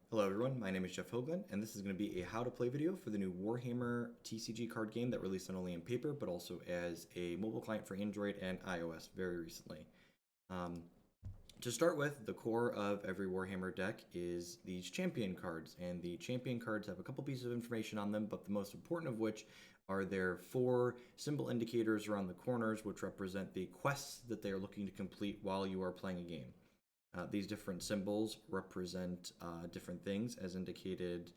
Hello everyone, my name is Jeff Hoagland, and this is going to be a how to play video for the new Warhammer TCG card game that released not only in paper but also as a mobile client for Android and iOS very recently. Um, to start with, the core of every Warhammer deck is these champion cards, and the champion cards have a couple pieces of information on them, but the most important of which are their four symbol indicators around the corners, which represent the quests that they are looking to complete while you are playing a game. These different symbols represent different things as indicated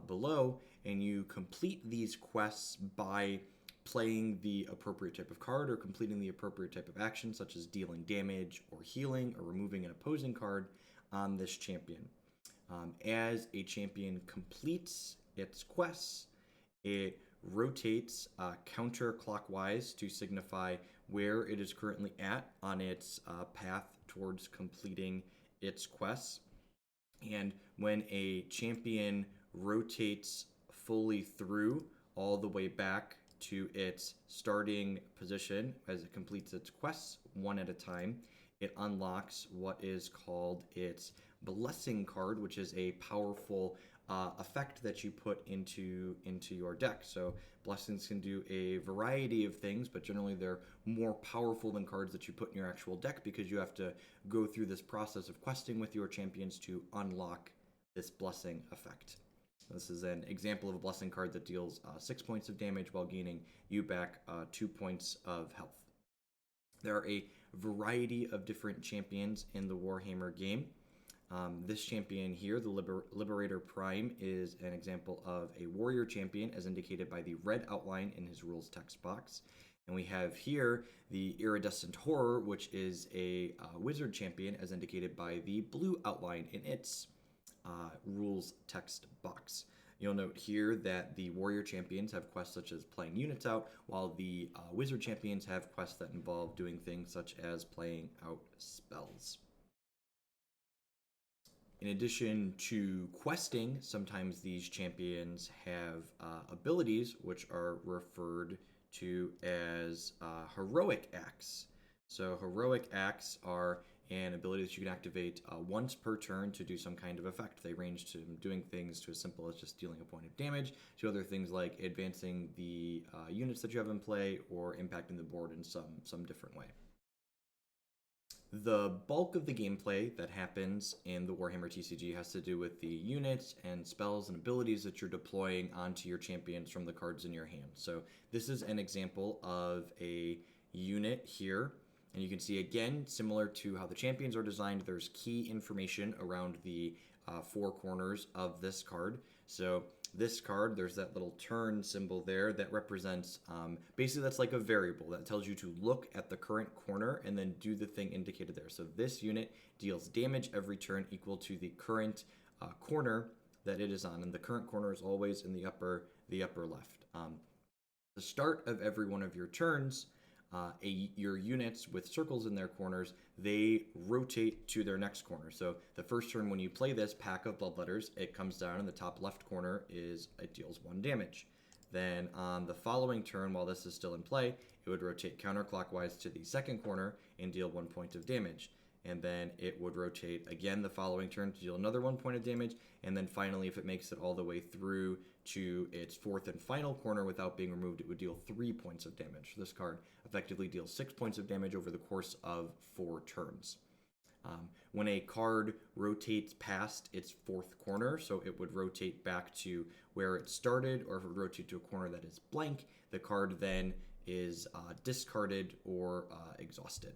below, and you complete these quests by playing the appropriate type of card or completing the appropriate type of action, such as dealing damage or healing or removing an opposing card on this champion. As a champion completes its quests, it rotates counterclockwise to signify where it is currently at on its path towards completing its quests. And when a champion rotates fully through all the way back to its starting position as it completes its quests one at a time, it unlocks what is called its blessing card, which is a powerful effect that you put into your deck. So blessings can do a variety of things, but generally they're more powerful than cards that you put in your actual deck because you have to go through this process of questing with your champions to unlock this blessing effect. This is an example of a blessing card that deals 6 points of damage while gaining you back 2 points of health. There are a variety of different champions in the Warhammer game. This champion here, the Liberator Prime, is an example of a warrior champion as indicated by the red outline in his rules text box. And we have here the Iridescent Horror, which is a wizard champion as indicated by the blue outline in its rules text box. You'll note here that the warrior champions have quests such as playing units out, while the wizard champions have quests that involve doing things such as playing out spells. In addition to questing, sometimes these champions have abilities which are referred to as heroic acts. So heroic acts are an ability that you can activate once per turn to do some kind of effect. They range to doing things to as simple as just dealing a point of damage, to other things like advancing the units that you have in play or impacting the board in some different way. The bulk of the gameplay that happens in the Warhammer TCG has to do with the units and spells and abilities that you're deploying onto your champions from the cards in your hand. So this is an example of a unit here. And you can see again, similar to how the champions are designed, there's key information around the four corners of this card. So this card, there's that little turn symbol there that represents, basically that's like a variable that tells you to look at the current corner and then do the thing indicated there. So this unit deals damage every turn equal to the current corner that it is on, and the current corner is always in the upper left. The start of every one of your turns, your units with circles in their corners, they rotate to their next corner. So the first turn when you play this pack of bloodletters, it comes down in the top left corner it deals 1 damage. Then on the following turn, while this is still in play, it would rotate counterclockwise to the second corner and deal 1 point of damage. And then it would rotate again the following turn to deal another 1 point of damage. And then finally, if it makes it all the way through to its fourth and final corner without being removed, it would deal 3 points of damage. This card effectively deals 6 points of damage over the course of 4 turns. When a card rotates past its fourth corner, so it would rotate back to where it started, or if it would rotate to a corner that is blank, the card then is discarded or exhausted.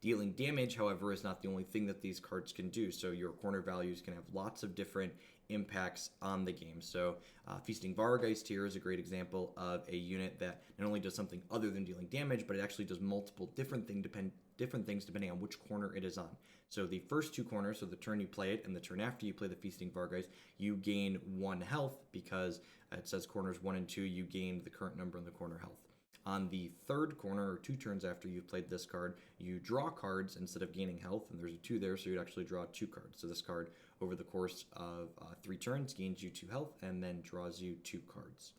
Dealing damage, however, is not the only thing that these cards can do. So your corner values can have lots of different impacts on the game. So Feasting Vargeist here is a great example of a unit that not only does something other than dealing damage, but it actually does multiple different things depending on which corner it is on. So the first 2 corners, so the turn you play it and the turn after you play the Feasting Vargeist, you gain 1 health because it says corners 1 and 2, you gain the current number in the corner health. On the third corner, or 2 turns after you've played this card, you draw cards instead of gaining health, and there's a 2 there, so you'd actually draw 2 cards. So this card, over the course of 3 turns, gains you 2 health, and then draws you 2 cards.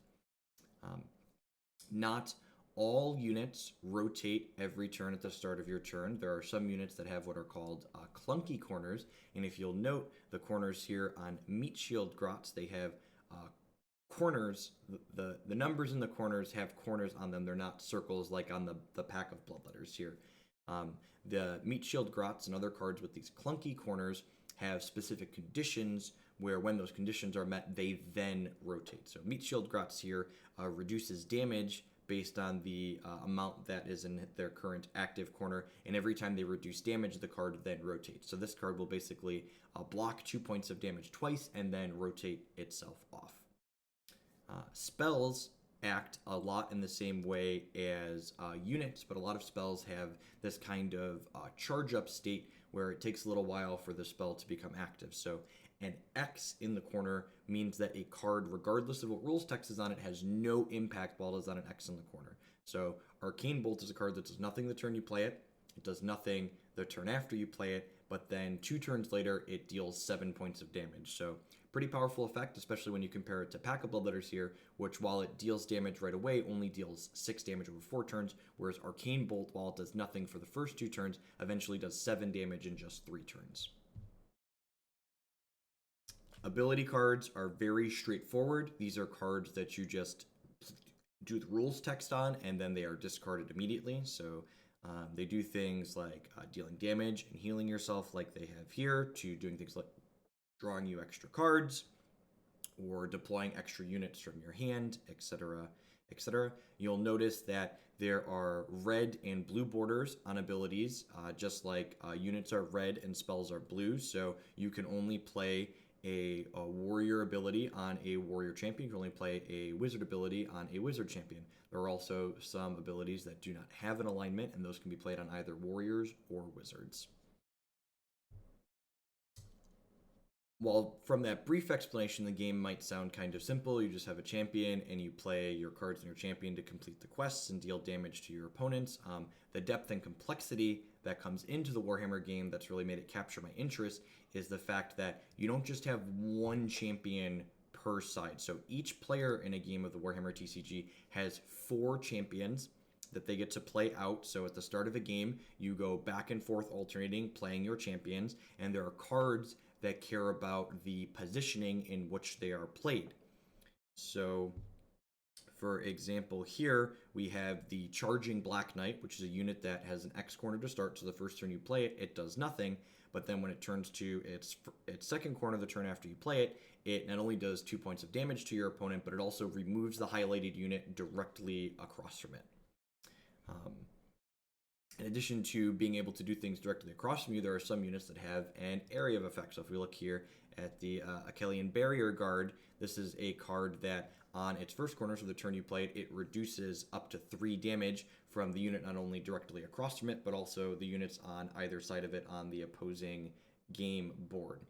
Not all units rotate every turn at the start of your turn. There are some units that have what are called clunky corners, and if you'll note the corners here on Meat Shield Grots, they have corners. The numbers in the corners have corners on them. They're not circles like on the pack of bloodletters here. The Meat Shield Grots and other cards with these clunky corners have specific conditions where when those conditions are met, they then rotate. So Meat Shield Grots here reduces damage based on the amount that is in their current active corner, and every time they reduce damage, the card then rotates. So this card will basically block 2 points of damage twice and then rotate itself off. Spells act a lot in the same way as units, but a lot of spells have this kind of charge up state where it takes a little while for the spell to become active. So an X in the corner means that a card, regardless of what rules text is on it, has no impact while it is on an X in the corner. So Arcane Bolt is a card that does nothing the turn you play it. It does nothing the turn after you play it, but then 2 turns later, it deals 7 points of damage. So pretty powerful effect, especially when you compare it to Pack of Bloodletters here, which while it deals damage right away, only deals 6 damage over 4 turns, whereas Arcane Bolt, while it does nothing for the first 2 turns, eventually does 7 damage in just 3 turns. Ability cards are very straightforward. These are cards that you just do the rules text on, and then they are discarded immediately. So they do things like dealing damage and healing yourself like they have here, to doing things like drawing you extra cards or deploying extra units from your hand, etc., etc. You'll notice that there are red and blue borders on abilities, just like units are red and spells are blue. So you can only play a warrior ability on a warrior champion. You can only play a wizard ability on a wizard champion. There are also some abilities that do not have an alignment, and those can be played on either warriors or wizards. While from that brief explanation, the game might sound kind of simple. You just have a champion and you play your cards in your champion to complete the quests and deal damage to your opponents. The depth and complexity that comes into the Warhammer game that's really made it capture my interest is the fact that you don't just have one champion per side. So each player in a game of the Warhammer TCG has 4 champions that they get to play out. So at the start of a game, you go back and forth alternating, playing your champions, and there are cards that care about the positioning in which they are played. So, for example, here we have the Charging Black Knight, which is a unit that has an X corner to start, so the first turn you play it, it does nothing, but then when it turns to its second corner the turn after you play it, it not only does 2 points of damage to your opponent, but it also removes the highlighted unit directly across from it. In addition to being able to do things directly across from you, there are some units that have an area of effect. So if we look here at the Achillean Barrier Guard, this is a card that on its first corner, so the turn you play it, it reduces up to 3 damage from the unit not only directly across from it, but also the units on either side of it on the opposing game board.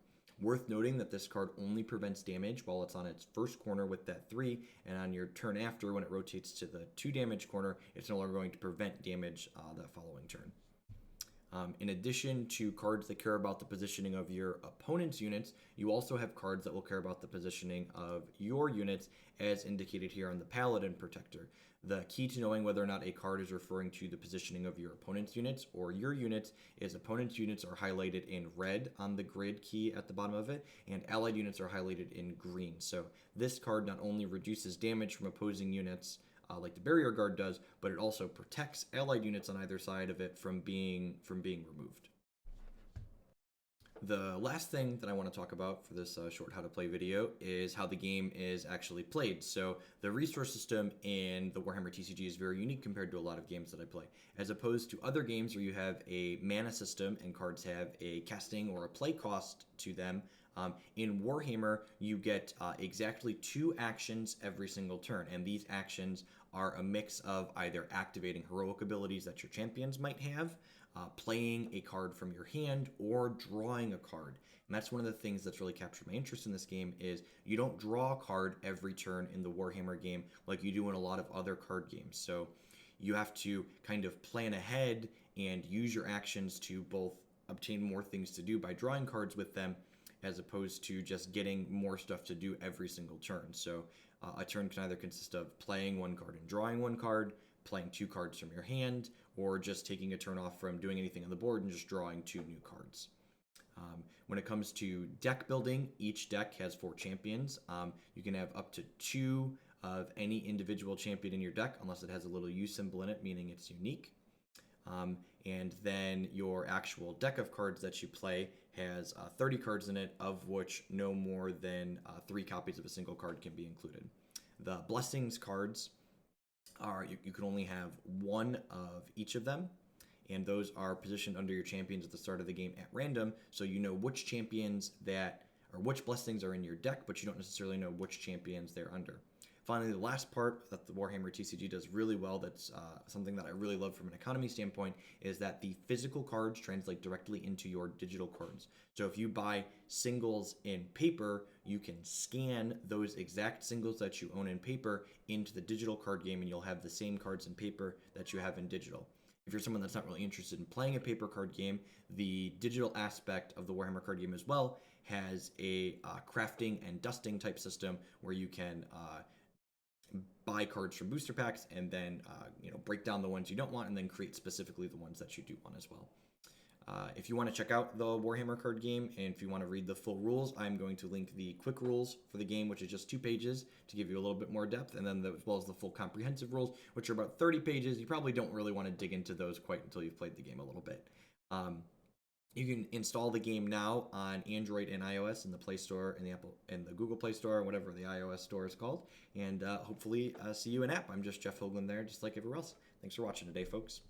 Worth noting that this card only prevents damage while it's on its first corner with that 3, and on your turn after, when it rotates to the 2 damage corner, it's no longer going to prevent damage that following turn. In addition to cards that care about the positioning of your opponent's units, you also have cards that will care about the positioning of your units, as indicated here on the Paladin Protector. The key to knowing whether or not a card is referring to the positioning of your opponent's units or your units is opponent's units are highlighted in red on the grid key at the bottom of it, and allied units are highlighted in green. So this card not only reduces damage from opposing units like the Barrier Guard does, but it also protects allied units on either side of it from being removed. The last thing that I want to talk about for this short how to play video is how the game is actually played. So the resource system in the Warhammer TCG is very unique compared to a lot of games that I play. As opposed to other games where you have a mana system and cards have a casting or a play cost to them, in Warhammer you get exactly 2 actions every single turn, and these actions are a mix of either activating heroic abilities that your champions might have, playing a card from your hand, or drawing a card. And that's one of the things that's really captured my interest in this game is you don't draw a card every turn in the Warhammer game like you do in a lot of other card games. So you have to kind of plan ahead and use your actions to both obtain more things to do by drawing cards with them, as opposed to just getting more stuff to do every single turn. So a turn can either consist of playing one card and drawing one card, playing 2 cards from your hand, or just taking a turn off from doing anything on the board and just drawing 2 new cards. When it comes to deck building, each deck has 4 champions. You can have up to 2 of any individual champion in your deck, unless it has a little U symbol in it, meaning it's unique. And then your actual deck of cards that you play has 30 cards in it, of which no more than 3 copies of a single card can be included. The blessings cards are, you can only have 1 of each of them, and those are positioned under your champions at the start of the game at random, so you know which champions or which blessings are in your deck, but you don't necessarily know which champions they're under. Finally, the last part that the Warhammer TCG does really well, that's something that I really love from an economy standpoint, is that the physical cards translate directly into your digital cards. So if you buy singles in paper, you can scan those exact singles that you own in paper into the digital card game, and you'll have the same cards in paper that you have in digital. If you're someone that's not really interested in playing a paper card game, the digital aspect of the Warhammer card game as well has a crafting and dusting type system where you can buy cards from booster packs and then break down the ones you don't want and then create specifically the ones that you do want as well. If you want to check out the Warhammer card game and if you want to read the full rules, I'm going to link the quick rules for the game, which is just 2 pages to give you a little bit more depth, and then as well as the full comprehensive rules, which are about 30 pages. You probably don't really want to dig into those quite until you've played the game a little bit. You can install the game now on Android and iOS in the Play Store and the Google Play Store, whatever the iOS store is called, and hopefully see you in app. I'm just Jeff Hoagland there, just like everywhere else. Thanks for watching today, folks.